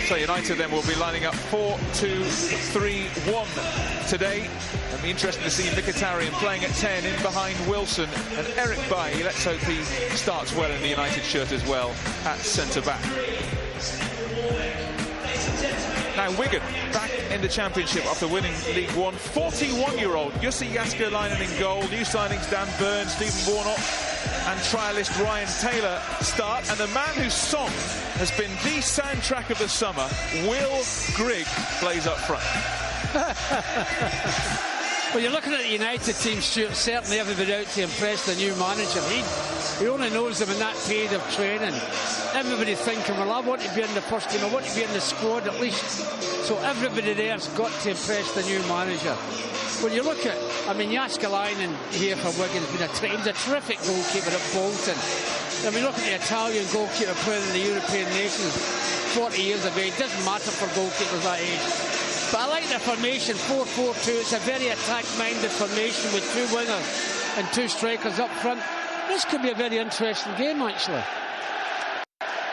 So United then will be lining up 4-2-3-1 today. It'll be interesting to see Mkhitaryan playing at 10 in behind Wilson, and Eric Bailly, let's hope he starts well in the United shirt as well at centre-back. Now Wigan back in the Championship after winning League One. 41-year-old Jussi Jääskeläinen in goal. New signings Dan Burn, Stephen Warnock and trialist Ryan Taylor start. And the man whose song has been the soundtrack of the summer, Will Grigg, plays up front. Well, you're looking at the United team, Stuart. Certainly everybody out to impress the new manager. He only knows them in that period of training. Everybody thinking, well, I want to be in the first team, I want to be in the squad at least. So everybody there's got to impress the new manager. When you look at, I mean, Jääskeläinen here for Wigan has been he's a terrific goalkeeper at Bolton. I mean, look at the Italian goalkeeper playing in the European nations 40 years of age. Doesn't matter for goalkeepers that age. But I like the formation, 4-4-2. It's a very attack-minded formation with two wingers and two strikers up front. This could be a very interesting game, actually.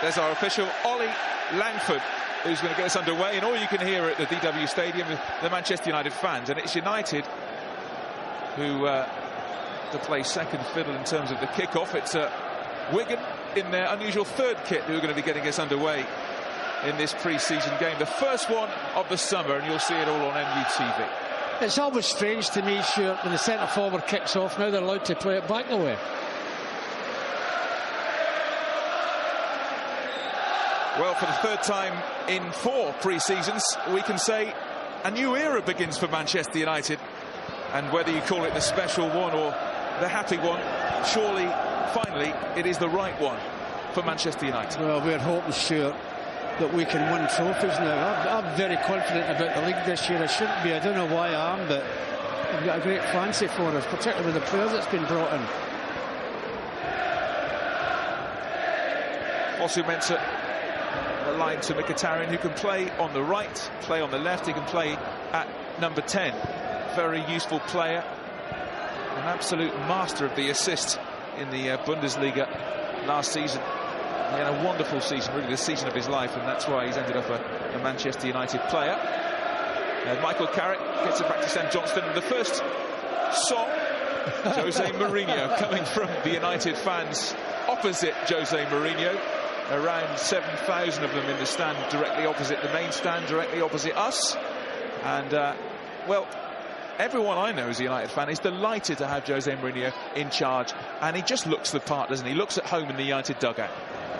There's our official, Ollie Langford, who's going to get us underway. And all you can hear at the DW Stadium is the Manchester United fans. And it's United who to play second fiddle in terms of the kick-off. It's Wigan in their unusual third kit who are going to be getting us underway in this pre-season game. The first one of the summer, and you'll see it all on MUTV. It's always strange to me, Stuart, when the centre-forward kicks off. Now they're allowed to play it back the way. Well, for the third time in 4 pre-seasons, we can say a new era begins for Manchester United. And whether you call it the special one or the happy one, surely, finally, it is the right one for Manchester United. Well, we're hoping, Stuart, that we can win trophies now. I'm very confident about the league this year. I shouldn't be. I don't know why I am, but I've got a great fancy for us, particularly with the players that's been brought in. Osu-Mensah aligned to Mkhitaryan, who can play on the right, play on the left. He can play at number 10. Very useful player. An absolute master of the assist in the Bundesliga last season. He had a wonderful season, really the season of his life, and that's why he's ended up a Manchester United player. Michael Carrick gets it back to Sam Johnston. The first song, Jose Mourinho, coming from the United fans opposite Jose Mourinho. Around 7,000 of them in the stand directly opposite the main stand, directly opposite us. And, well, everyone I know as a United fan is delighted to have Jose Mourinho in charge. And he just looks the part, doesn't he? He looks at home in the United dugout.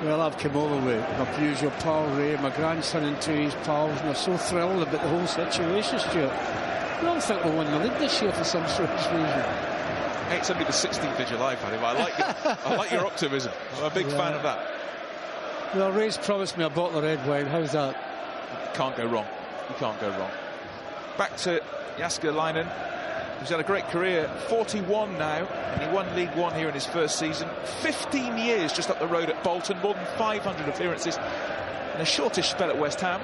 Well, I've come over with my usual pal Ray, my grandson and two of his pals, and they're so thrilled about the whole situation, Stuart. I don't think we'll win the league this year for some strange reason. It's only the 16th of July, Paddy, but I like your optimism. I'm a big fan of that. Well, Ray's promised me a bottle of red wine. How's that? Can't go wrong. You can't go wrong. Back to Jääskeläinen, who's had a great career, 41 now, and he won League One here in his first season. 15 years just up the road at Bolton, more than 500 appearances, and a shortish spell at West Ham.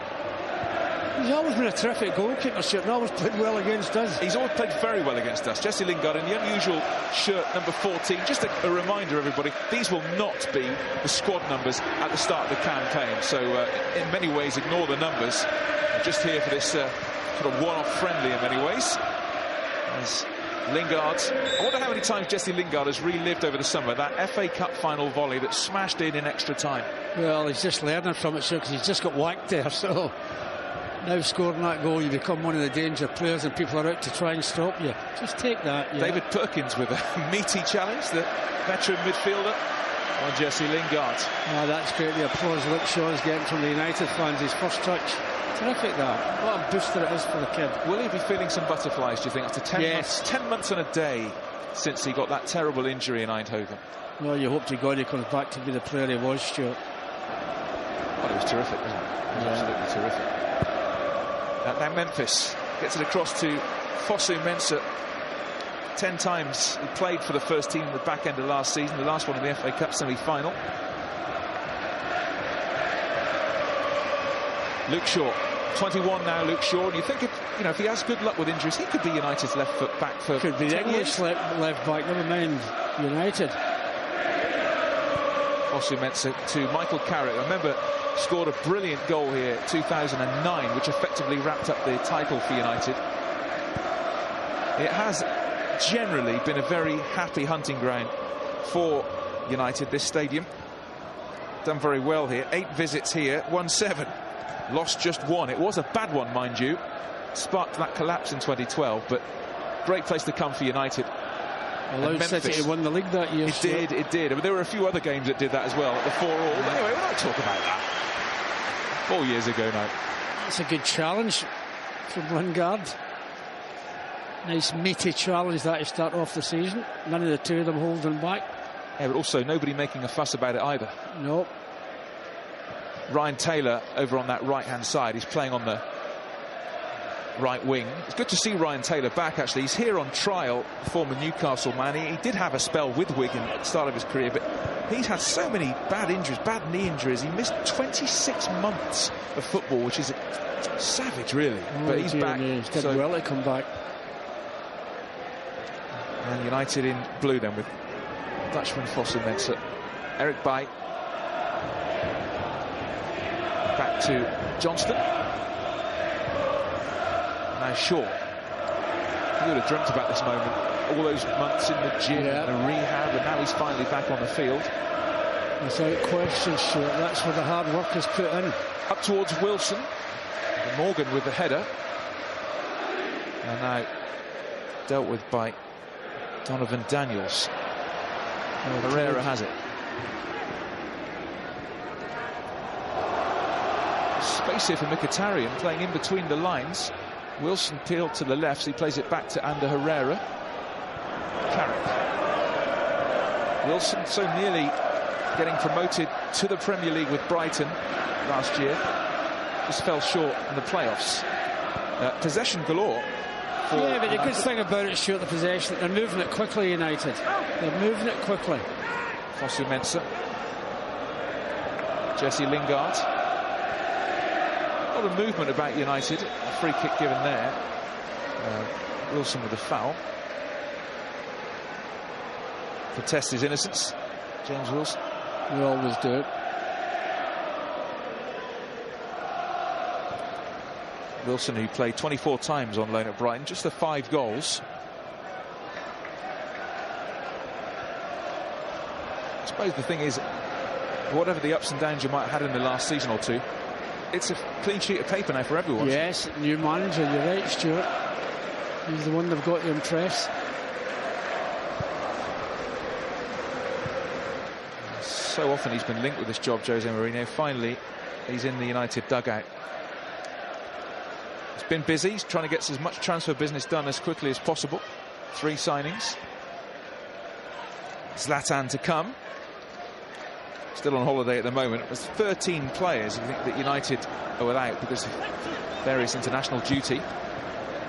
He's always been a terrific goalkeeper, Stuart, and always played well against us. He's always played very well against us. Jesse Lingard in the unusual shirt number 14. Just a reminder, everybody, these will not be the squad numbers at the start of the campaign. So in many ways, ignore the numbers. I'm just here for this sort of one-off friendly in many ways. As Lingard, I wonder how many times Jesse Lingard has relived over the summer that FA Cup final volley that smashed in extra time. Well, he's just learning from it, sir, because he's just got whacked there. So now scoring that goal, you become one of the danger players and people are out to try and stop you. Just take that. Yeah. David Perkins with a meaty challenge, the veteran midfielder, on Jesse Lingard. Oh, that's great. The applause Luke Shaw's getting from the United fans, his first touch. Terrific that. What a booster it is for the kid. Will he be feeling some butterflies, do you think, after 10 yes. months? 10 months and a day since he got that terrible injury in Eindhoven. Well, you hope to God he comes back to be the player he was, Stuart. Well, it was terrific, wasn't it? It was absolutely terrific. Now Memphis gets it across to Osu-Mensah. 10 times he played for the first team in the back end of last season, the last one in the FA Cup semi-final. Luke Shaw, 21 now, Luke Shaw. And you think if he has good luck with injuries, he could be United's left foot back for could be the English left back, never mind United. Osu-Mensah to Michael Carrick. I remember scored a brilliant goal here, 2009, which effectively wrapped up the title for United. It has generally been a very happy hunting ground for United, this stadium. Done very well here. 8 visits here, won 7, lost just 1. It was a bad one, mind you. Sparked that collapse in 2012, but great place to come for United. Allowed City to win the league that year. It did. But there were a few other games that did that as well, at the 4-all. But anyway, we're not talking about that. 4 years ago now. That's a good challenge from Lingard. Nice meaty challenge that to start off the season. None of the two of them holding back. Yeah, but also nobody making a fuss about it either. No. Ryan Taylor over on that right-hand side. He's playing on the right wing. It's good to see Ryan Taylor back, actually. He's here on trial, former Newcastle man. He did have a spell with Wigan at the start of his career, but he's had so many bad injuries, bad knee injuries. He missed 26 months of football, which is savage, really. But he's back. He's did well to come back. And United in blue then with Dutchman, Foster, Mensah. Eric Bailly. Back to Johnston. Now Shaw. He would have dreamt about this moment. All those months in the gym and rehab, and now he's finally back on the field. Without question, Stuart, that's where the hard work is put in. Up towards Wilson. And Morgan with the header. And now dealt with by Donovan Daniels. Herrera has it. Space here for Mkhitaryan, playing in between the lines. Wilson peeled to the left, so he plays it back to Ander Herrera. Carrick. Wilson so nearly getting promoted to the Premier League with Brighton last year. Just fell short in the playoffs. Possession galore. Yeah, but the good thing about it, Stuart, the possession, they're moving it quickly, United. They're moving it quickly. Fosu Mensah. Jesse Lingard. A lot of movement about United. A free kick given there. Wilson with a foul. Protests his innocence. James Wilson. We always do it. Wilson, who played 24 times on loan at Brighton, just the 5 goals. I suppose the thing is, whatever the ups and downs you might have had in the last season or two, it's a clean sheet of paper now for everyone. Yes, new manager, you're right, Stuart. He's the one they've got to impress. So often he's been linked with this job, Jose Mourinho. Finally, he's in the United dugout. It's been busy. He's trying to get as much transfer business done as quickly as possible. 3 signings. Zlatan to come. Still on holiday at the moment. There's 13 players, I think, that United are without because of various international duty.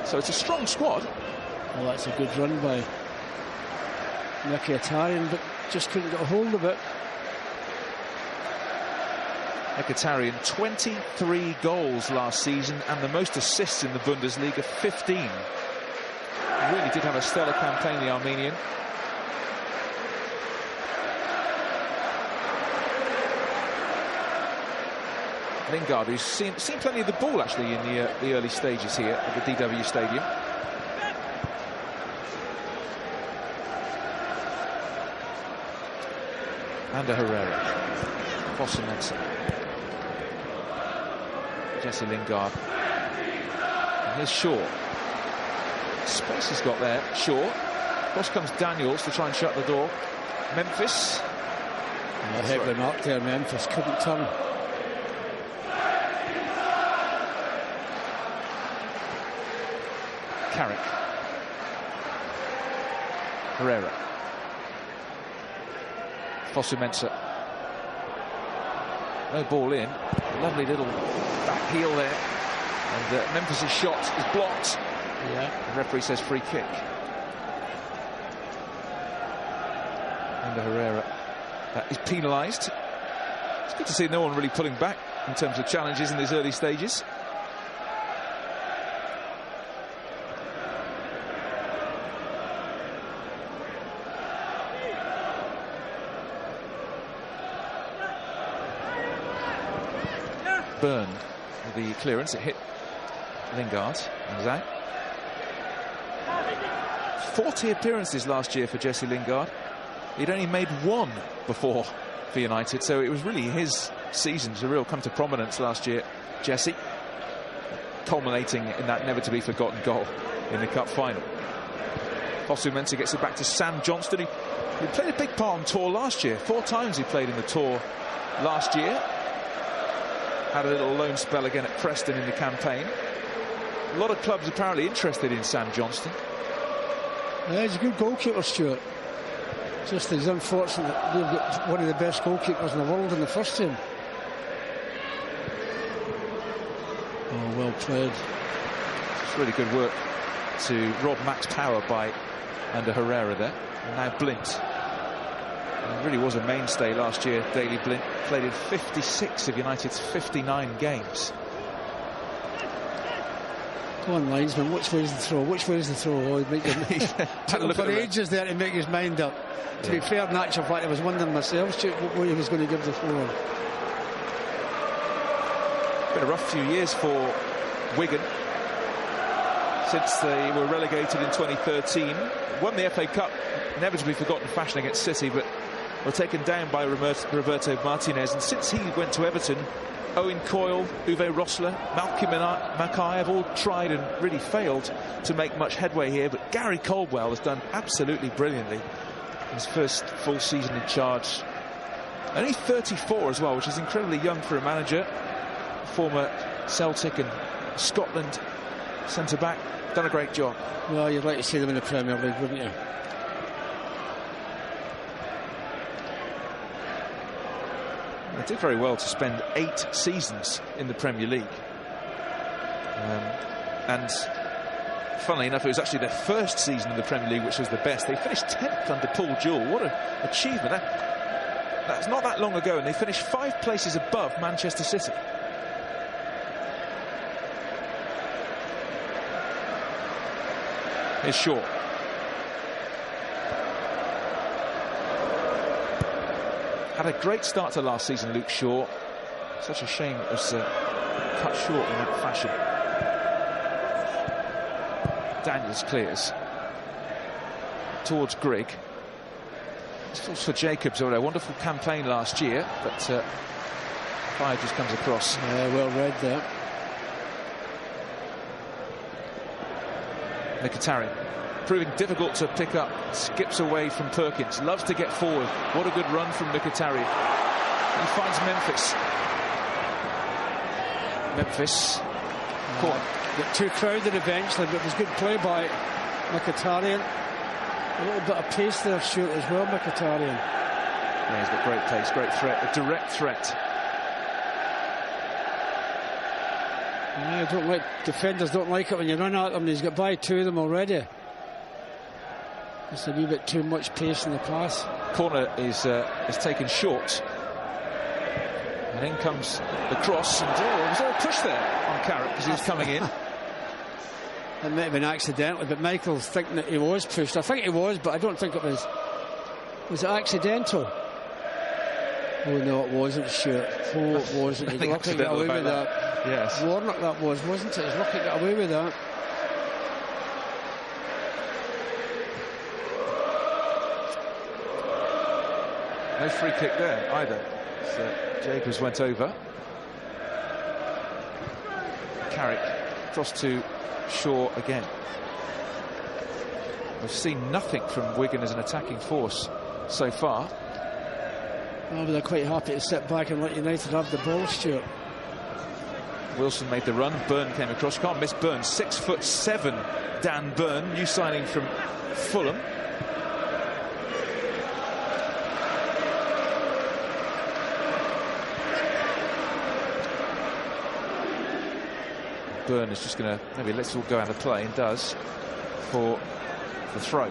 So it's a strong squad. Well, that's a good run by Mkhitaryan, but just couldn't get a hold of it. Mkhitaryan, 23 goals last season and the most assists in the Bundesliga, 15. Really did have a stellar campaign, the Armenian. Lingard, who's seen plenty of the ball actually in the early stages here at the DW Stadium. Ander Herrera. Fosu Mensah. Jesse Lingard. And here's Shaw. Space he's got there. Shaw. Across comes Daniels to try and shut the door. Memphis. Heavily marked there, Memphis couldn't turn. Carrick. Herrera. Fosu Mensah. No ball in. Lovely little back heel there. And Memphis' shot is blocked. Yeah. The referee says free kick. And Herrera is penalised. It's good to see no one really pulling back in terms of challenges in these early stages. Byrne with the clearance. It hit Lingard and was out. 40 appearances last year for Jesse Lingard. He'd only made one before for United, so it was really his season to real come to prominence last year, Jesse, culminating in that never-to-be forgotten goal in the cup final. Fosu-Mensah gets it back to Sam Johnston. He played a big part on tour last year. 4 times he played in the tour last year. Had a little loan spell again at Preston in the campaign. A lot of clubs apparently interested in Sam Johnston. Yeah, he's a good goalkeeper, Stuart. Just he's unfortunate that they've got one of the best goalkeepers in the world in the first team. Oh, well played. It's really good work to rob Max Power by under Herrera there. And now Blint. He really was a mainstay last year. Daley Blint played in 56 of United's 59 games. Come on, linesman, which way is the throw? Which way is the throw? Oh, he'd make took him for ages there to make his mind up. To be fair, in actual fact, I was wondering myself what way he was going to give the throw on. Been a rough few years for Wigan since they were relegated in 2013. Won the FA Cup, never to be forgotten fashion against City, but were taken down by Roberto Martinez. And since he went to Everton, Owen Coyle, Uwe Rosler, Malcolm Mackay have all tried and really failed to make much headway here. But Gary Caldwell has done absolutely brilliantly. His first full season in charge. Only 34 as well, which is incredibly young for a manager. Former Celtic and Scotland centre-back. Done a great job. Well, you'd like to see them in the Premier League, wouldn't you? They did very well to spend 8 seasons in the Premier League. And funnily enough, it was actually their first season in the Premier League which was the best. They finished 10th under Paul Jewell. What an achievement. That's not that long ago, and they finished 5 places above Manchester City. Here's Shaw. Had a great start to last season, Luke Shaw. Such a shame it was cut short in that fashion. Daniels clears towards Grigg. It's for Jacobs. A wonderful campaign last year, but fire just comes across. Yeah, well read there. Mkhitaryan proving difficult to pick up. Skips away from Perkins. Loves to get forward. What a good run from Mkhitaryan. He finds Memphis. Caught. Got too crowded eventually, but it was good play by Mkhitaryan. A little bit of pace there, Stuart, as well, Mkhitaryan. Yeah, he's got great pace, great threat, a direct threat. Yeah, defenders don't like it when you run at them. He's got by 2 of them already. It's a wee bit too much pace in the pass. Corner is taken short. And in comes the cross. And was there a push there on Carrick because he was coming in? It might have been accidentally, but Michael's thinking that he was pushed. I think he was, but I don't think it was. Was it accidental? Oh no, it wasn't, Stuart. Oh, it wasn't. He's lucky to get away with that. Yes. Warnock that was, wasn't it? He's lucky to get away with that. No free kick there either. So Jacobs went over. Carrick cross to Shaw again. We've seen nothing from Wigan as an attacking force so far. Oh, but they're quite happy to sit back and let United have the ball, Stuart. Wilson made the run. Byrne came across. Can't miss Byrne. 6'7", Dan Byrne, new signing from Fulham. Byrne is just going to maybe let's all go out of play, and does for the throw.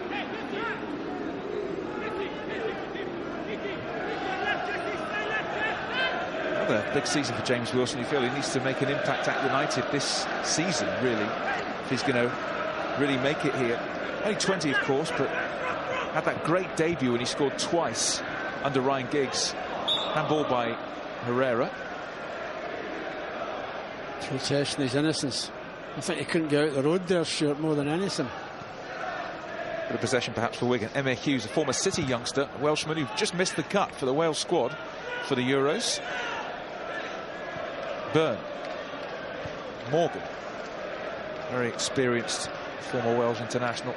Another big season for James Wilson. You feel he needs to make an impact at United this season, really, if he's going to really make it here. Only 20, of course, but had that great debut when he scored twice under Ryan Giggs. Handball by Herrera. Protesting his innocence. I think he couldn't get out the road there, Stuart, more than anything. Bit of possession perhaps for Wigan. Emma Hughes, a former City youngster, a Welshman who just missed the cut for the Wales squad for the Euros. Byrne. Morgan. Very experienced former Welsh international.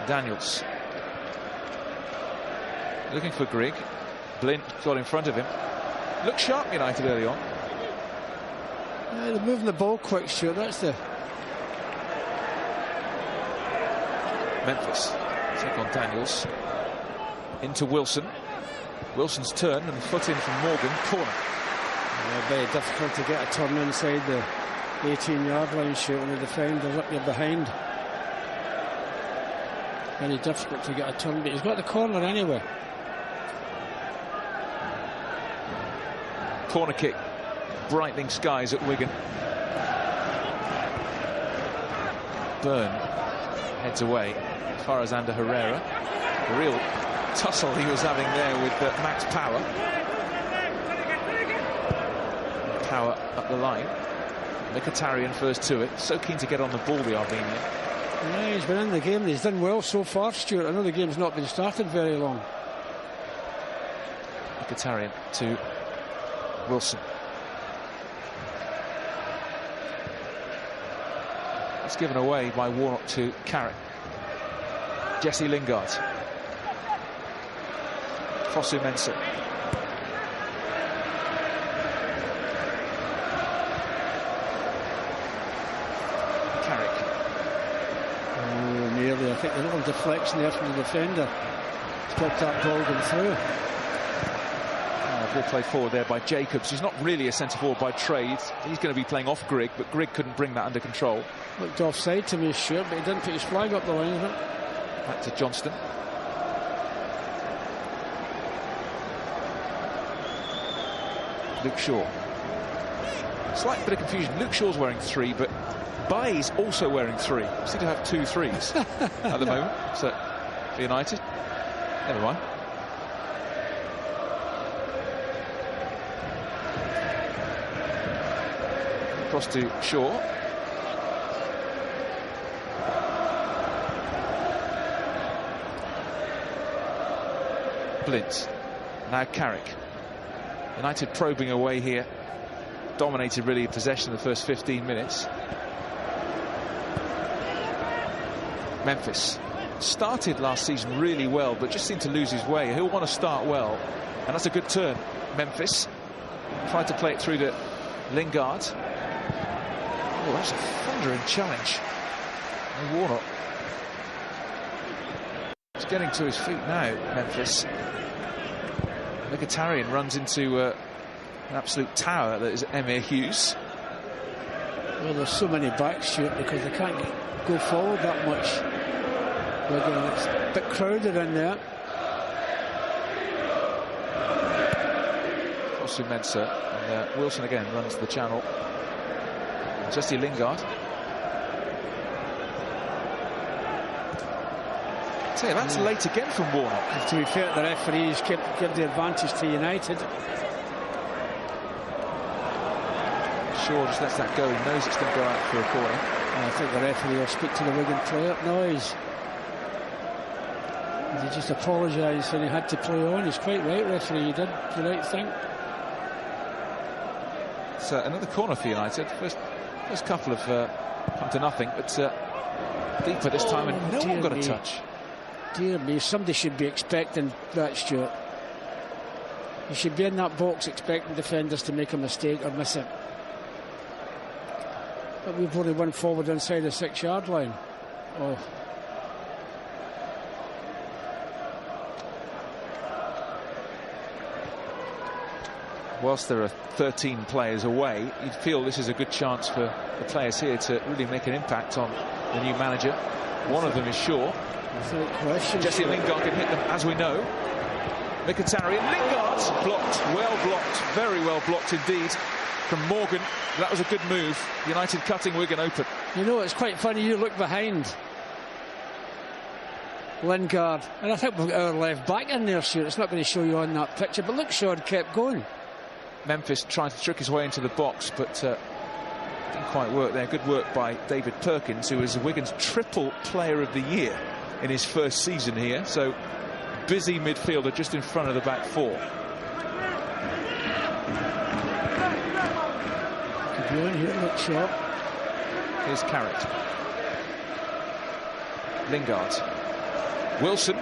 Daniels. Looking for Grigg. Blint got in front of him. Looked sharp, United, early on. Yeah, they're moving the ball quick, Stuart. That's the... Memphis take on Daniels. Into Wilson. Wilson's turn and foot in from Morgan. Corner. Yeah, very difficult to get a turn inside the 18-yard line, Stuart, when the defender's up your behind. Very difficult to get a turn, but he's got the corner anyway. Corner kick. Brightening skies at Wigan. Byrne heads away. Farazanda Herrera. The real tussle he was having there with Max Power. Power up the line. Mkhitaryan first to it. So keen to get on the ball, the Armenian. Yeah, he's been in the game and he's done well so far, Stuart. I know the game's not been started very long. Mkhitaryan to Wilson. It's given away by Warnock to Carrick. Jesse Lingard. Fosu Mensah. Carrick. Oh, nearly. I think a little deflection there from the defender. Stopped that ball going through. Ball played forward there by Jacobs. He's not really a centre-forward by trade. He's going to be playing off Grigg, but Grigg couldn't bring that under control. Looked offside to me, Stuart, but he didn't put his flag up the linesman. Back to Johnston. Luke Shaw. Slight bit of confusion. Luke Shaw's wearing 3, but Baye's also wearing 3. We seem to have 2 3s at the moment. So, for United. Never mind. Across to Shaw. Blint. Now Carrick. United probing away here. Dominated really possession in the first 15 minutes. Memphis. Started last season really well, but just seemed to lose his way. He'll want to start well. And that's a good turn. Memphis. Tried to play it through to Lingard. Oh, that's a thundering challenge. And Warnock. He's getting to his feet now, Memphis. Mkhitaryan runs into an absolute tower that is Emir Hughes. Well, there's so many backs, Stuart, because they can't go forward that much. It's a bit crowded in there. Fosu Mensah, and Wilson again runs the channel. Jesse Lingard. So yeah, that's late again from Warnock. To be fair, the referees give the advantage to United. Shaw just lets that go. He knows it's going to go out for a corner. I think the referee will speak to the Wigan player. No, he just apologised when he had to play on. He's quite right, referee. He did the right thing. So another corner for United. First couple have come to nothing, but deeper this time, and no one got a touch. Dear me, somebody should be expecting that, Stuart. You should be in that box expecting defenders to make a mistake or miss it. But we've only won forward inside the 6-yard line. Oh. Whilst there are 13 players away, you'd feel this is a good chance for the players here to really make an impact on the new manager. One of them is Shaw. Jesse Lingard can hit them, as we know. Mkhitaryan. Lingard's blocked. Well blocked. Very well blocked indeed from Morgan. That was a good move. United cutting Wigan open. You know, it's quite funny. You look behind Lingard, and I think we've got our left back in there, Stuart. It's not going to show you on that picture, but look, Shaw kept going. Memphis trying to trick his way into the box, but Didn't quite work there. Good work by David Perkins, who was Wigan's triple player of the year in his first season here. So busy midfielder just in front of the back four. Here, look sharp. Here's Carrot. Lingard. Wilson.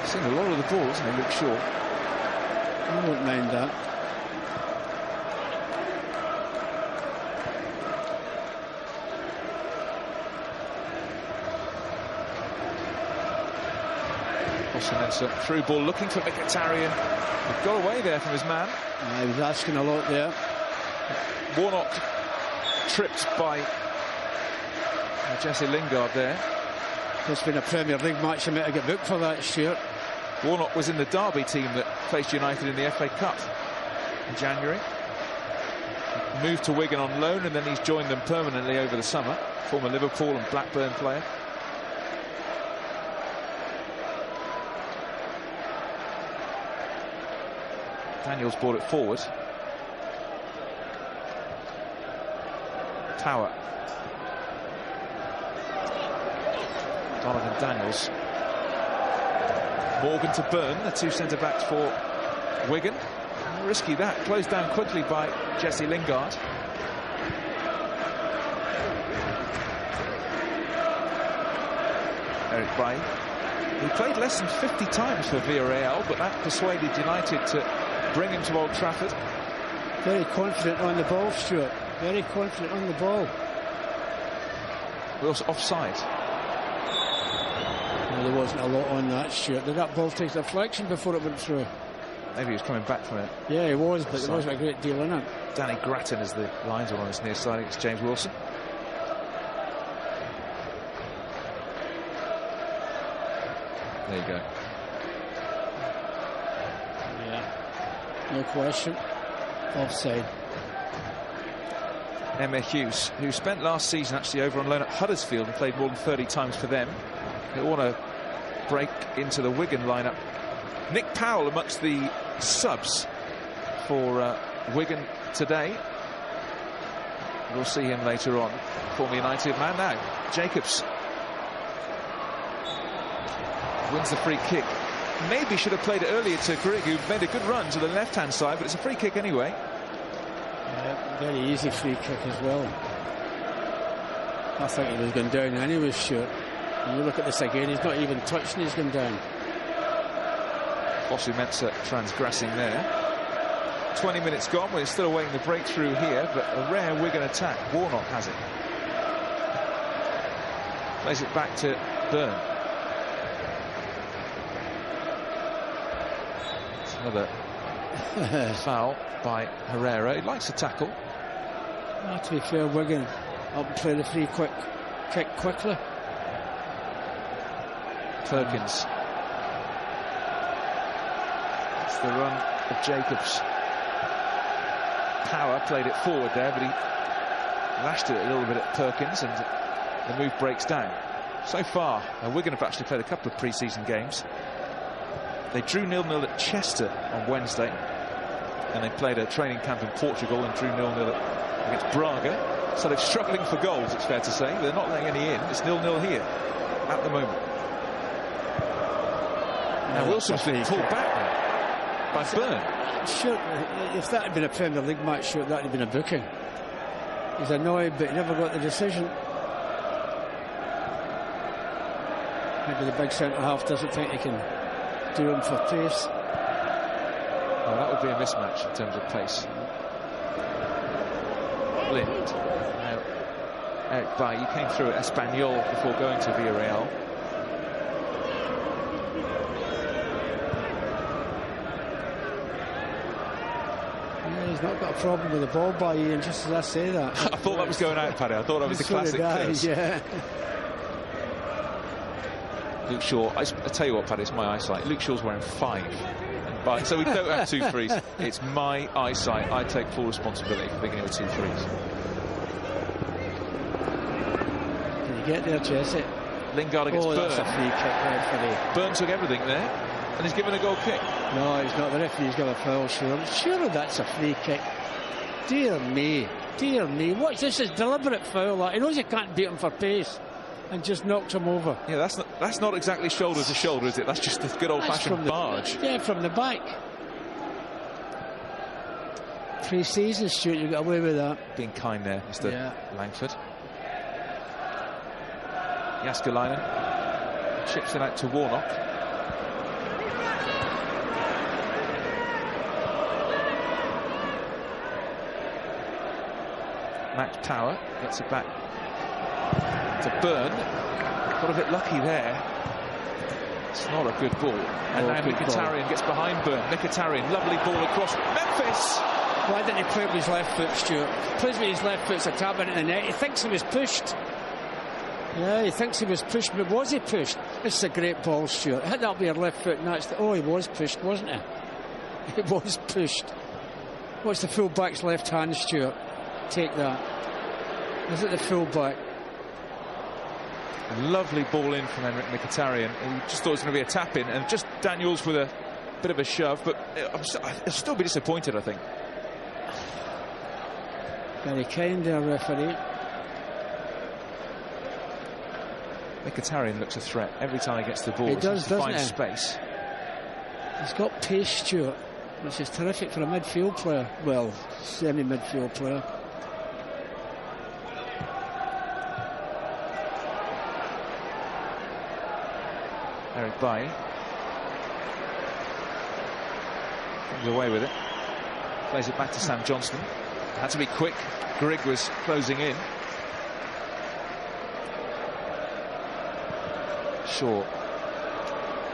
Seen a lot of the ball, hasn't he, Luke Shaw? I won't mind that. Through ball looking for Mkhitaryan. He got away there from his man. He was asking a lot there. Warnock tripped by Jesse Lingard there. It's been a Premier League match. He might have got booked for that, Stuart. Warnock was in the Derby team that faced United in the FA Cup in January. Moved to Wigan on loan, and then he's joined them permanently over the summer. Former Liverpool and Blackburn player. Daniels brought it forward. Tower. Donovan Daniels. Morgan to Byrne, the two centre-backs for Wigan. Risky that. Closed down quickly by Jesse Lingard. Eric Bailly. He played less than 50 times for Villarreal, but that persuaded United to bring him to Old Trafford. Very confident on the ball, Stuart. Very confident on the ball. We're also offside. No, there wasn't a lot on that, Stuart. Did that ball take deflection before it went through? Maybe he was coming back from it. Yeah, he was, but there wasn't a great deal in it. Danny Grattan is the linesman on his near side against James Wilson. There you go. Yeah, no question. Offside. Emma Hughes, who spent last season actually over on loan at Huddersfield and played more than 30 times for them. They want to break into the Wigan lineup. Nick Powell amongst the subs for Wigan today. We'll see him later on. Former United man now. Jacobs wins the free kick. Maybe should have played it earlier to Grigg, who made a good run to the left-hand side, but it's a free kick anyway. Yeah, very easy free kick as well. I think he was going down anyway, Stuart. You look at this again, he's not even touching, he's going down. Bosu Mensah transgressing there. 20 minutes gone, we're still awaiting the breakthrough here, but a rare Wigan attack. Warnock has it. Plays it back to Byrne. It's another foul by Herrera. He likes to tackle. To be fair, Wigan up and play the free kick quickly. Perkins. It's the run of Jacobs. Power played it forward there, but he lashed it a little bit at Perkins, and the move breaks down. So far, Wigan have actually played a couple of pre-season games. They drew 0-0 at Chester on Wednesday, and they played a training camp in Portugal and drew 0-0 against Braga. So they're struggling for goals, it's fair to say. They're not letting any in. It's 0-0 here at the moment. Now Wilson's been pulled back there by Byrne. Sure, if that had been a Premier League match, sure, that would have been a booking. He's annoyed, but he never got the decision. Maybe the big centre-half doesn't think he can do him for pace. Well, that would be a mismatch in terms of pace. Lind. Now, Eric Bailly came through at Espanyol before going to Villarreal. He's not got a problem with the ball by Ian, just as I say that. I thought that was going out, Paddy. I thought that was the classic curse. Yeah. Luke Shaw, I tell you what, Paddy, it's my eyesight. Luke Shaw's wearing 5. So we don't have 2 threes. It's my eyesight. I take full responsibility for beginning with 2 threes. Can you get there, Jesse? Lingard against Byrne. That's a free kick there for the... Byrne took everything there, and he's given a goal kick. No, he's not. The referee's got a foul, surely that's a free kick. Dear me, watch this. Is deliberate foul. He knows he can't beat him for pace and just knocked him over. Yeah, that's not exactly shoulder to shoulder, is it? That's just a good old-fashioned barge. Yeah, from the back. Pre-season, Stuart, you got away with that. Being kind there, Mr. Langford. Jääskeläinen chips it out to Warnock. Max Power gets it back to Byrne. Got a bit lucky there. It's not a good ball. And now Mkhitaryan gets behind Byrne. Mkhitaryan, lovely ball across. Memphis! Why didn't he play with his left foot, Stuart? Plays with his left foot, a tap into the net. He thinks he was pushed. Yeah, he thinks he was pushed, but was he pushed? This is a great ball, Stuart. Hit that with your left foot, and that's oh, he was pushed, wasn't he? He was pushed. What's the full-back's left hand, Stuart? Take that. Is it the full-back? A lovely ball in from Henrik Mkhitaryan. He just thought it was going to be a tap-in, and just Daniels with a bit of a shove, but I'll still be disappointed, I think. Very kind there, referee. Mkhitaryan looks a threat every time he gets the ball. He does, doesn't he? Space. He's got pace, Stuart, which is terrific for a midfield player. Well, semi-midfield player. Eric Bailly comes away with it. Plays it back to Sam Johnston. Had to be quick. Grigg was closing in. Shaw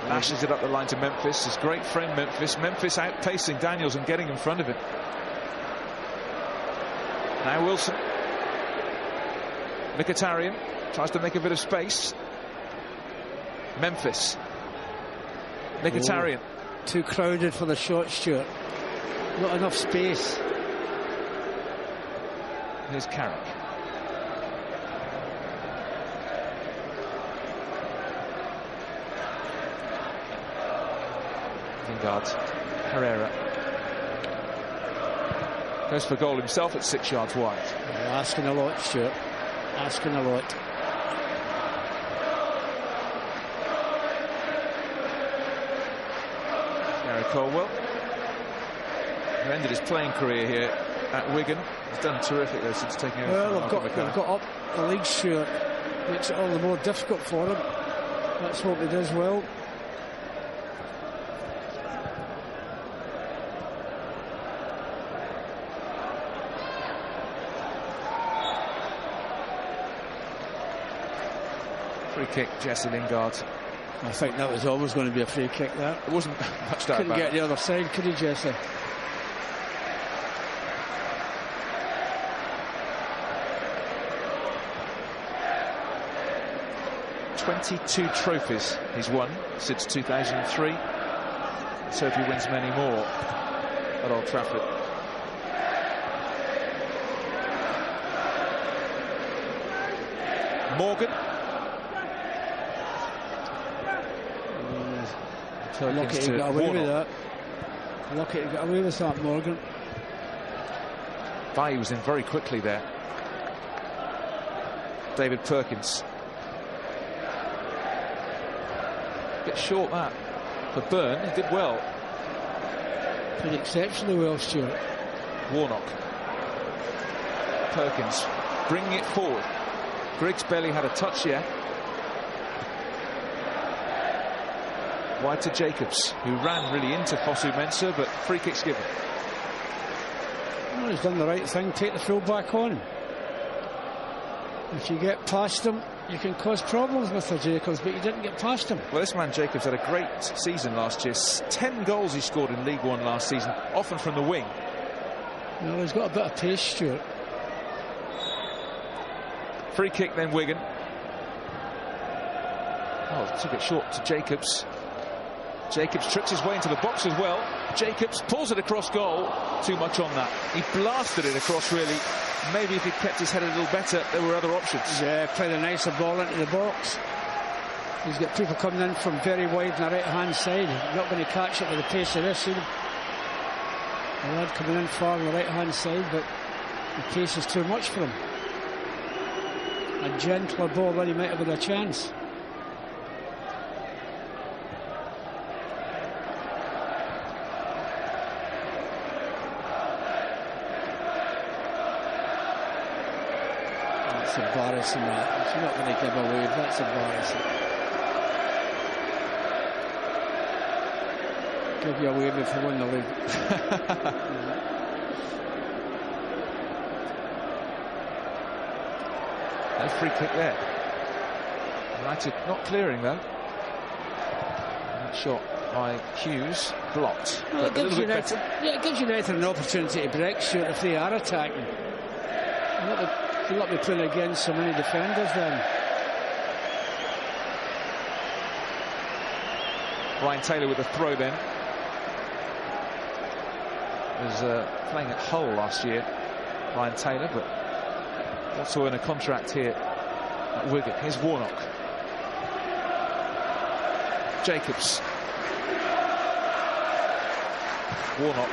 lashes it up the line to Memphis. His great friend Memphis. Memphis outpacing Daniels and getting in front of him. Now Wilson. Mkhitaryan tries to make a bit of space. Memphis. Mkhitaryan. Too crowded for the shot, Stuart. Not enough space. Here's Carrick. Lingard. Herrera. Goes for goal himself at 6 yards wide. You're asking a lot, Stuart. Asking a lot. Gary Colwell, who ended his playing career here at Wigan. He's done terrific though since taking over. Well, they've got up the league, Stuart. Makes it all the more difficult for him. Let's hope he does well. Free kick, Jesse Lingard. I think that was always going to be a free kick, that. It wasn't much doubt. Couldn't get the other side, could he, Jesse? "22 trophies he's won since 2003. Let's hope he wins many more at Old Trafford. Morgan. Lucky he got away with that. Lucky he got away with that, Morgan. Bailly was in very quickly there. David Perkins. Bit short that. For Byrne, he did well. Did exceptionally well, Stuart. Warnock. Perkins bringing it forward. Griggs barely had a touch yet. Wide to Jacobs, who ran really into Fosu Mensah, but free kick's given. Well, he's done the right thing, take the full back on. If you get past him, you can cause problems with the Jacobs, but you didn't get past him. Well, this man Jacobs had a great season last year. 10 goals he scored in League One last season, often from the wing. Well, he's got a bit of pace, Stuart. Free kick then Wigan. Oh, took it short to Jacobs. Jacobs tricks his way into the box as well. Jacobs pulls it across goal. Too much on that. He blasted it across, really. Maybe if he kept his head a little better, there were other options. Yeah, played a nicer ball into the box. He's got people coming in from very wide on the right-hand side. Not going to catch it with the pace of this. The lad coming in far on the right-hand side, but the pace is too much for him. A gentler ball, then he might have had a chance. That's embarrassing, that. He's not going to give away. That's embarrassing. Give you away before you win the league. No free kick there. United not clearing though. That shot by Hughes blocked. Well, But a little bit better. it gives United an opportunity to break short if they are attacking. You'll not be playing against so many defenders then. Ryan Taylor with a throw then. Was playing at Hull last year, Ryan Taylor, but also in a contract here at Wigan. Here's Warnock. Jacobs. Warnock.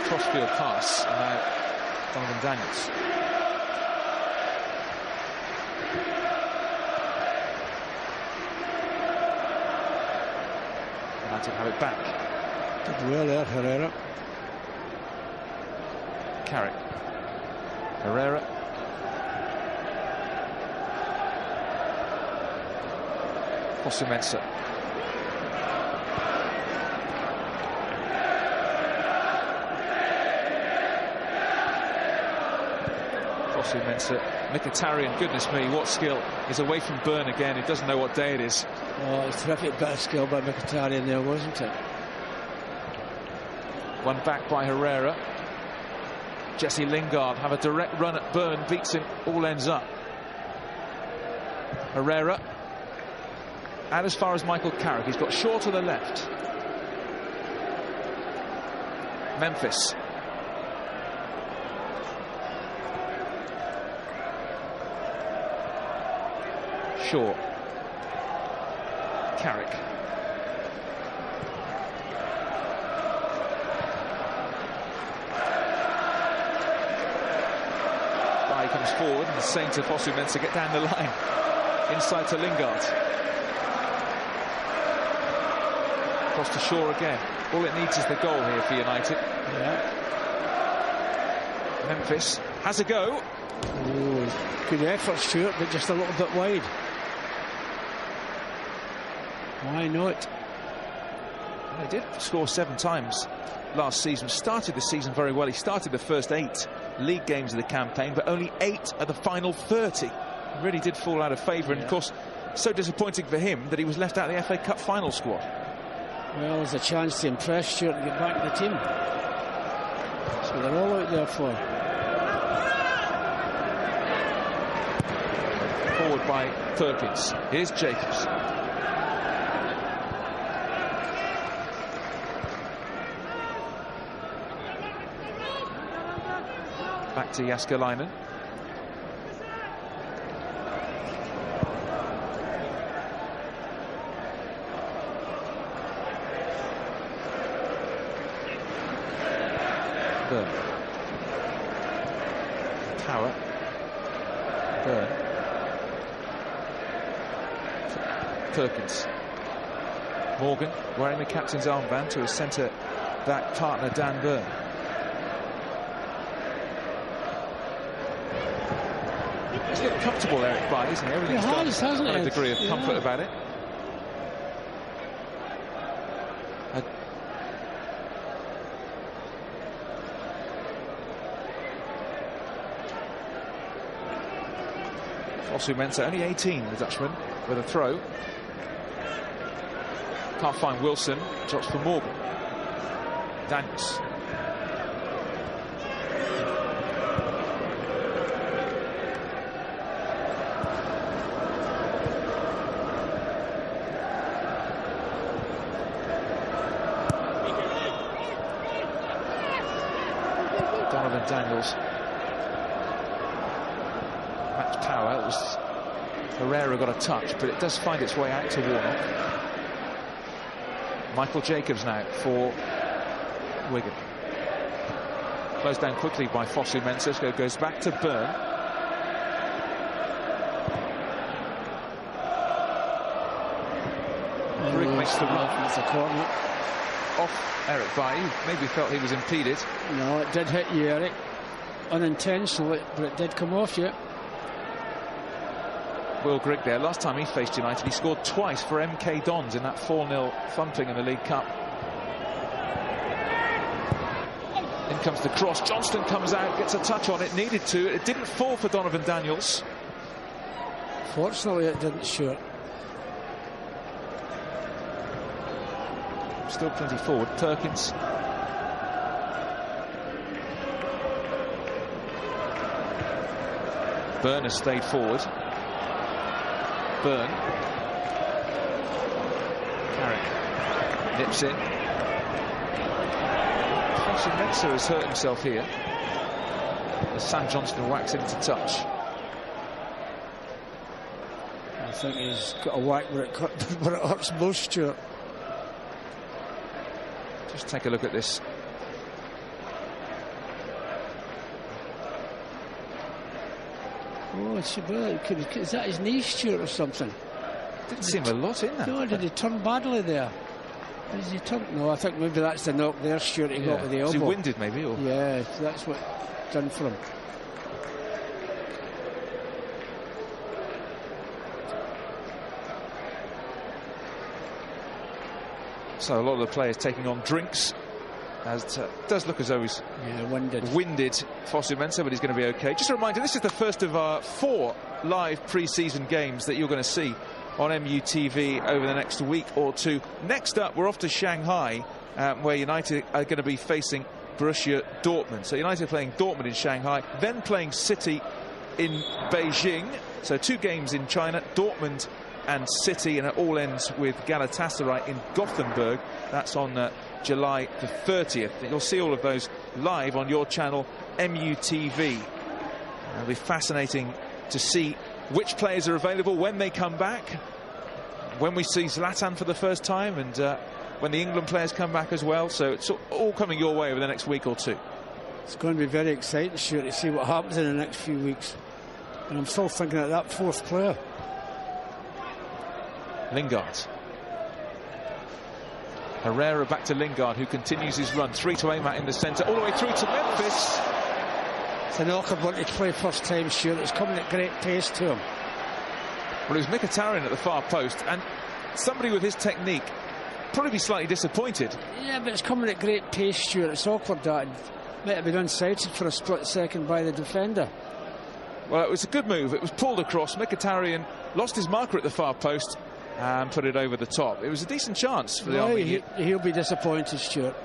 Crossfield pass. And now Donovan Daniels. United have it back. Did well there, Herrera. Carrick. Herrera. Fosu-Mensah. Fosu-Mensah. Mkhitaryan, goodness me, what skill. He's away from Byrne again. He doesn't know what day it is. Oh, it's a terrific bit of skill by Mkhitaryan there, wasn't it? One back by Herrera. Jesse Lingard have a direct run at Byrne, beats him, all ends up. Herrera. And as far as Michael Carrick, he's got Shaw to the left. Memphis. Shaw. Carrick. He comes forward and is saying to Fosu-Mensah, get down the line. Inside to Lingard. Across to Shaw again. All it needs is the goal here for United. Yeah. Memphis has a go. Ooh, good effort, Stuart, but just a little bit wide. Why not? He did score 7 times last season. Started the season very well. He started the first 8 league games of the campaign, but only 8 of the final 30. He really did fall out of favour, and of course so disappointing for him that he was left out of the FA Cup final squad. Well, there's a chance to impress Stuart and get back in the team. So they're all out there for. Forward by Perkins. Here's Jacobs. Back to Jääskeläinen. Byrne. Tower. Byrne. Perkins. Morgan wearing the captain's armband to his centre back partner Dan Byrne. He's looked comfortable, Eric Bailly, isn't he? Everything's got a degree of comfort about it. Fosu-Mensah, only 18, the Dutchman, with a throw. Can't find Wilson, drops for Morgan. Daniels. Daniels. Match power. It was Herrera got a touch, but it does find its way out to Warnock. Michael Jacobs now for Wigan. Closed down quickly by Fosu Mensah. Goes back to Byrne. Grigg makes the run. It's a corner. Off Eric Bailly. Maybe felt he was impeded. No, it did hit you, Eric. Unintentionally, but it did come off you. Will Grigg there. Last time he faced United, he scored twice for MK Dons in that 4-0 thumping in the League Cup. In comes the cross. Johnston comes out, gets a touch on it. Needed to. It didn't fall for Donovan Daniels. Fortunately, it didn't shoot. Still plenty forward. Perkins. Byrne has stayed forward. Byrne. Carrick nips in. Fosu Mensah has hurt himself here as Sam Johnston whacks it into touch. I think he's got a whack where it hurts most, Stuart. Just take a look at this. Oh, it's is that his knee, Stuart, or something? Didn't seem a lot in that. No, did he turn badly there? Did he turn? No, I think maybe that's the knock there, Stuart. He got with the elbow. Was he winded, maybe? Or? Yeah, that's what done for him. So a lot of the players taking on drinks. As it does look as though he's winded Fosu Mensah, but he's going to be okay. Just a reminder, this is the first of our 4 live pre-season games that you're going to see on MUTV over the next week or 2. Next up, we're off to Shanghai, where United are going to be facing Borussia Dortmund. So United playing Dortmund in Shanghai, then playing City in Beijing. So 2 games in China, Dortmund and City, and it all ends with Galatasaray in Gothenburg. That's on July the 30th. You'll see all of those live on your channel, MUTV. It'll be fascinating to see which players are available when they come back, when we see Zlatan for the first time, and when the England players come back as well. So it's all coming your way over the next week or 2. It's going to be very exciting, sure, to see what happens in the next few weeks. And I'm still thinking of that 4th player. Lingard. Herrera back to Lingard, who continues his run. 3 to aim at in the centre, all the way through to Memphis. It's an awkward one to play first time, Stuart. It's coming at great pace to him. Well, it was Mkhitaryan at the far post, and somebody with his technique probably be slightly disappointed. Yeah, but it's coming at great pace, Stuart. It's awkward that. Might have been unsighted for a split second by the defender. Well, it was a good move. It was pulled across. Mkhitaryan lost his marker at the far post and put it over the top. It was a decent chance for the Army. He'll be disappointed, Stuart.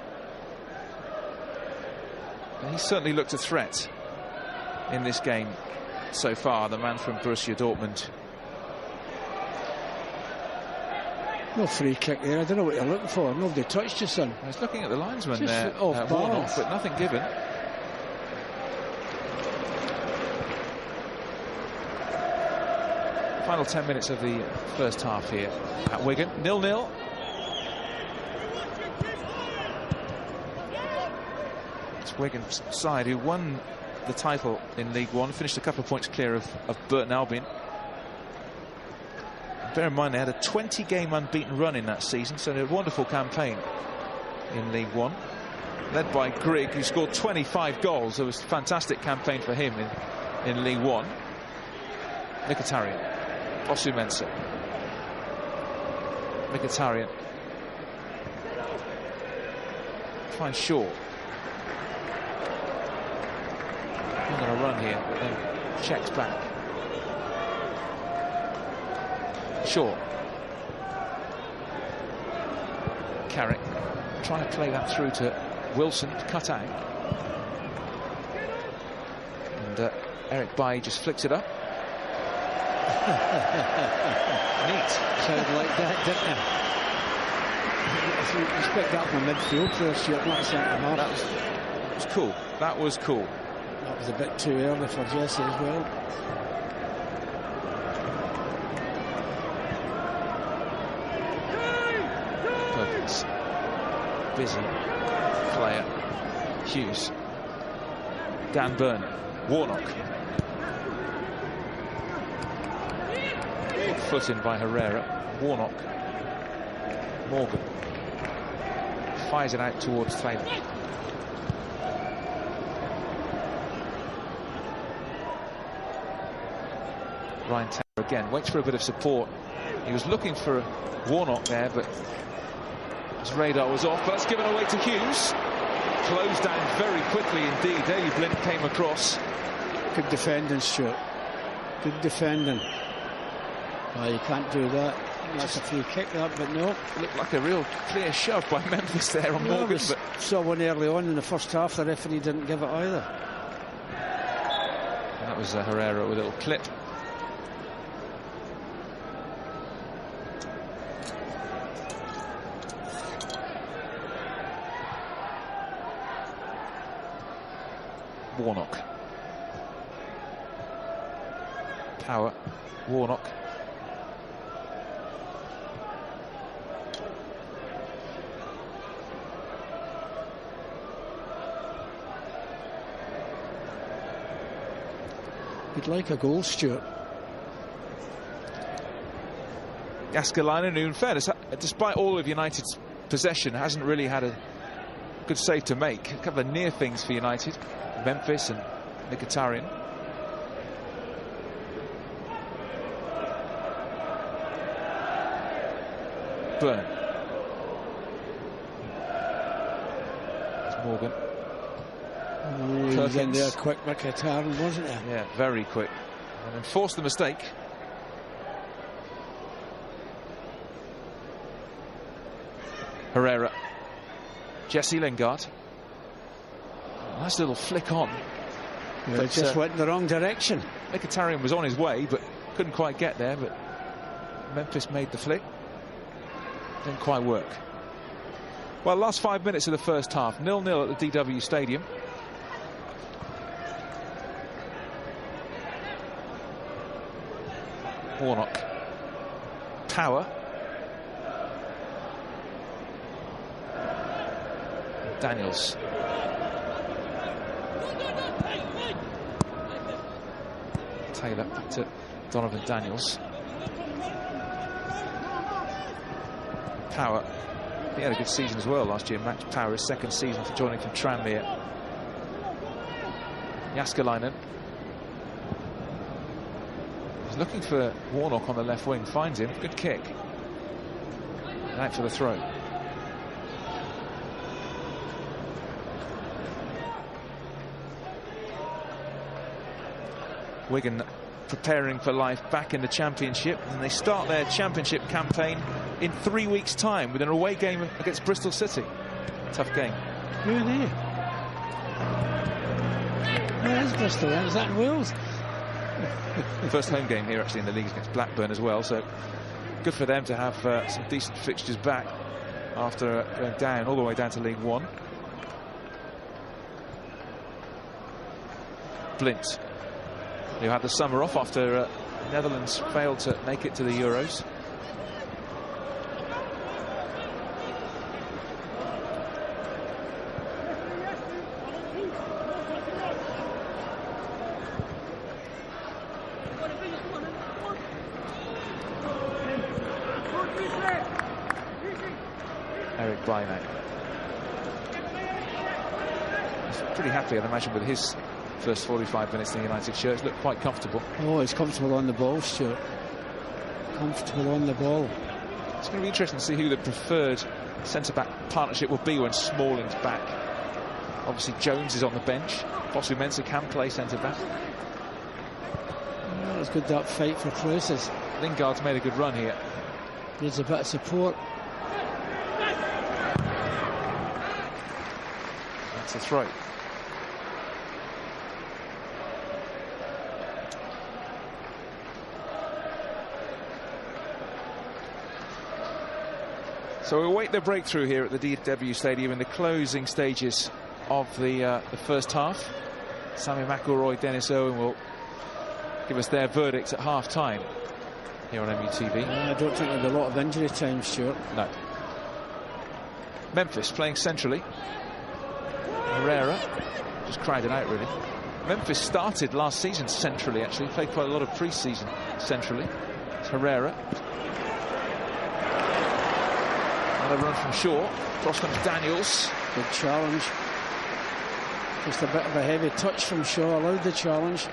He certainly looked a threat in this game so far, the man from Borussia Dortmund. No free kick there. I don't know what you're looking for. Nobody touched your son. I was looking at the linesman just there, off Warnock, but nothing given. Final 10 minutes of the first half here at Wigan. 0-0. It's Wigan's side who won the title in League One, finished a couple of points clear of Burton Albion. Bear in mind they had a 20-game unbeaten run in that season, so they had a wonderful campaign in League One, led by Grigg, who scored 25 goals. It was a fantastic campaign for him in League One. Mkhitaryan. Fosu Mensah. Mkhitaryan. Finds Shaw. I'm going to run here, but then checks back. Shaw. Carrick trying to play that through to Wilson, cut out. And Eric Bailly just flicks it up. Neat. Sounded like that, didn't it? You expect that from a midfield player, Stuart, not centre half. That was cool. That was cool. That was a bit too early for Jesse as well. busy player. Hughes. Dan Burn. Warnock. Good foot in by Herrera. Warnock. Morgan. Fires it out towards Taylor. Ryan Taylor again waits for a bit of support. He was looking for Warnock there, but his radar was off. But that's given away to Hughes. Closed down very quickly indeed. Daley Blind came across. Good defending, Stuart. Good defending. Oh, you can't do that. That's a free kick, that, but no. Looked like a real clear shove by Memphis there on Morgan. But saw one early on in the first half. The referee didn't give it either. And that was Herrera with a little clip. Warnock. Power. Warnock. You'd like a goal, Stuart. Jääskeläinen, who in fairness, despite all of United's possession, hasn't really had a good save to make. A couple of near things for United. Memphis and Mkhitaryan. Burn. There's Morgan. He was in there quick, Mkhitaryan, wasn't he? Yeah, very quick. And then forced the mistake. Herrera. Jesse Lingard. Nice little flick on. Well, it just went in the wrong direction. Mkhitaryan was on his way, but couldn't quite get there. But Memphis made the flick. Didn't quite work. Well, last 5 minutes of the first half. 0-0 at the DW Stadium. Warnock. Power. Daniels. Taylor back to Donovan Daniels. Power. He had a good season as well last year. Max Power, his second season for joining from Tranmere. Jääskeläinen. He's looking for Warnock on the left wing. Finds him. Good kick. And out for the throw. Wigan preparing for life back in the Championship, and they start their Championship campaign in 3 weeks' time with an away game against Bristol City. Tough game. Who are they? Where is Bristol? Is that in Wales? First home game here actually in the league against Blackburn as well, so good for them to have some decent fixtures back after going down all the way down to League One. Blint, who had the summer off after Netherlands failed to make it to the Euros. Eric Bynag. He's pretty happy, I'd imagine, with his first 45 minutes in the United shirts. Looked quite comfortable. Oh, he's comfortable on the ball, Stuart. Comfortable on the ball. It's going to be interesting to see who the preferred centre-back partnership will be when Smalling's back. Obviously Jones is on the bench. Possibly Mensah can play centre-back. Oh, it's good, that fight for places. Lingard's made a good run here. Needs a bit of support. That's a throw. So we await the breakthrough here at the DW Stadium in the closing stages of the first half. Sammy McIlroy, Dennis Owen will give us their verdict at half-time here on MUTV. I don't think there'll be a lot of injury time, Stuart. No. Memphis playing centrally. Herrera just cried it out, really. Memphis started last season centrally, actually. Played quite a lot of pre-season centrally. It's Herrera. Another run from Shaw. Cross comes Daniels. Good challenge. Just a bit of a heavy touch from Shaw. Allowed the challenge.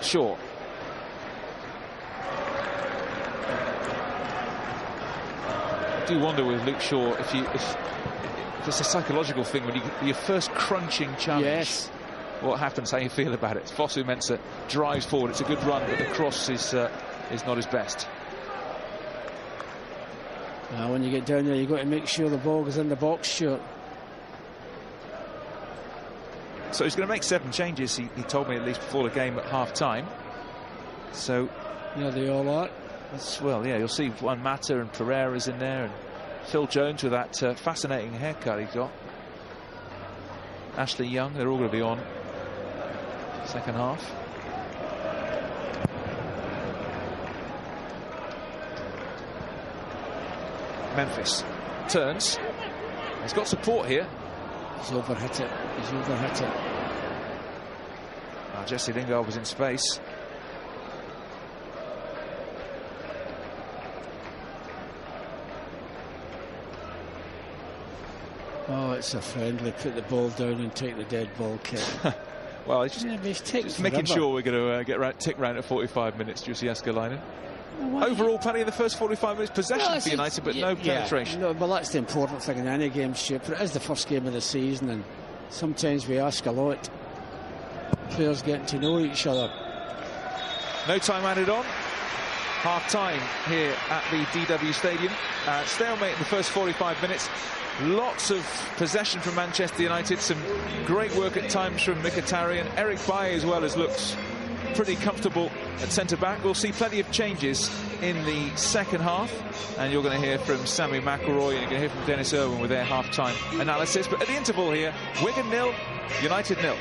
Shaw. I do wonder with Luke Shaw if it's a psychological thing when your first crunching challenge. Yes. What happens? How you feel about it? Fosu Mensah drives forward. It's a good run, but the cross is not his best. Now, when you get down there, you've got to make sure the ball goes in the box, Stuart. So he's going to make 7 changes. He told me at least before the game at half-time. So, yeah, they all are. Well, yeah, you'll see Juan Mata and Pereira's in there, and Phil Jones with that fascinating haircut he's got. Ashley Young, they're all going to be on second half. Memphis turns. He's got support here. He's overhit it. He's overhit it. Jesse Lingard was in space. Oh, it's a friendly. Put the ball down and take the dead ball kick. Well, it's just, yeah, just making sure we're going to tick round at 45 minutes, Jussi Jääskeläinen. Overall, plenty in the first 45 minutes. Possession for United, but no penetration. No, but that's the important thing in any game, Stuart. But it is the first game of the season, and sometimes we ask a lot. Players getting to know each other. No time added on. Half-time here at the DW Stadium. Stalemate in the first 45 minutes. Lots of possession from Manchester United. Some great work at times from Mkhitaryan. Eric Bailly as well has looked pretty comfortable at centre-back. We'll see plenty of changes in the second half. And you're going to hear from Sammy McElroy and you're going to hear from Dennis Irwin with their half-time analysis. But at the interval here, Wigan 0, United 0.